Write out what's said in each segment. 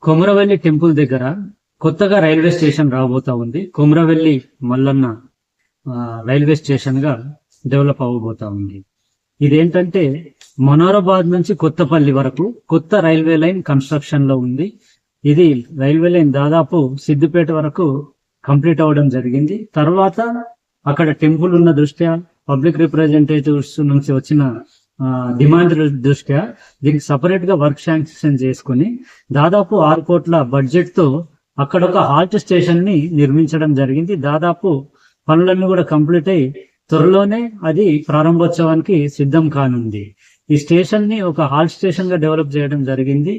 Komaravelli temple దగ్గర కొత్తగా railway station రాబోతా ఉంది. కొమరవెల్లి మల్లన్న రైల్వే స్టేషన్ గా డెవలప్ అవ్వబోతా ఉంది. ఇదేంటంటే మనోరాబాద్ నుంచి కొత్తపల్లి వరకు కొత్త రైల్వే లైన్ కన్స్ట్రక్షన్ లో ఉంది. ఇది రైల్వే లైన్ దాదాపు సిద్దిపేట వరకు కంప్లీట్ అవ్వడం జరిగింది. తర్వాత అక్కడ టెంపుల్ ఉన్న దృష్ట్యా, పబ్లిక్ రిప్రజెంటేటివ్స్ నుంచి వచ్చిన డిమాండ్ దృష్ట్యా దీనికి సపరేట్ గా వర్క్ శాంక్షన్ చేసుకుని దాదాపు 6 కోట్ల బడ్జెట్ తో అక్కడ ఒక హాల్ట్ స్టేషన్ ని నిర్మించడం జరిగింది. దాదాపు పనులన్నీ కూడా కంప్లీట్ అయి త్వరలోనే అది ప్రారంభోత్సవానికి సిద్ధం కానుంది. ఈ స్టేషన్ ని ఒక హాల్ట్ స్టేషన్ గా డెవలప్ చేయడం జరిగింది.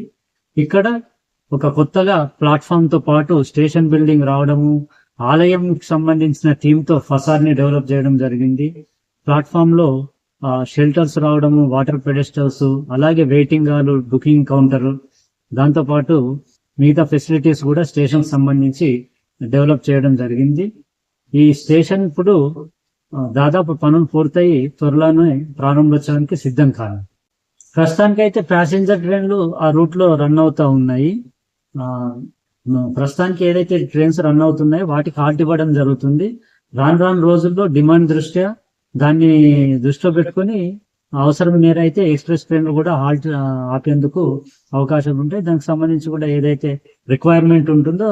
ఇక్కడ ఒక కొత్తగా ప్లాట్ఫామ్ తో పాటు స్టేషన్ బిల్డింగ్ రావడము, ఆలయం సంబంధించిన థీమ్ తో ఫసాడ్ ని డెవలప్ చేయడం జరిగింది. ప్లాట్ఫామ్ లో షెల్టర్స్ రావడము, వాటర్ పెడెస్టల్స్, అలాగే వెయిటింగ్ హాల్, బుకింగ్ కౌంటర్, దాంతో పాటు మిగతా ఫెసిలిటీస్ కూడా స్టేషన్ సంబంధించి డెవలప్ చేయడం జరిగింది. ఈ స్టేషన్ ఇప్పుడు దాదాపు పనులు పూర్తయి త్వరలోనే ప్రారంభోత్సవానికి సిద్ధం కాదు. ప్రస్తుతానికైతే ప్యాసింజర్ ట్రైన్లు ఆ రూట్ లో రన్ అవుతా ఉన్నాయి. ప్రస్తుతానికి ఏదైతే ట్రైన్స్ రన్ అవుతున్నాయో వాటికి హాల్ట్ ఇవ్వడం జరుగుతుంది. రాను రాను రోజుల్లో డిమాండ్ దృష్ట్యా దాన్ని దృష్టిలో పెట్టుకుని అవసరం మేర అయితే ఎక్స్ప్రెస్ ట్రైన్లు కూడా హాల్ట్ ఆపేందుకు అవకాశం ఉంటాయి. దానికి సంబంధించి కూడా ఏదైతే రిక్వైర్మెంట్ ఉంటుందో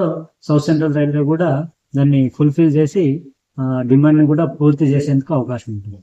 సౌత్ సెంట్రల్ రైల్వే కూడా దాన్ని ఫుల్ఫిల్ చేసి డిమాండ్ ని కూడా పూర్తి చేసేందుకు అవకాశం ఉంటుంది.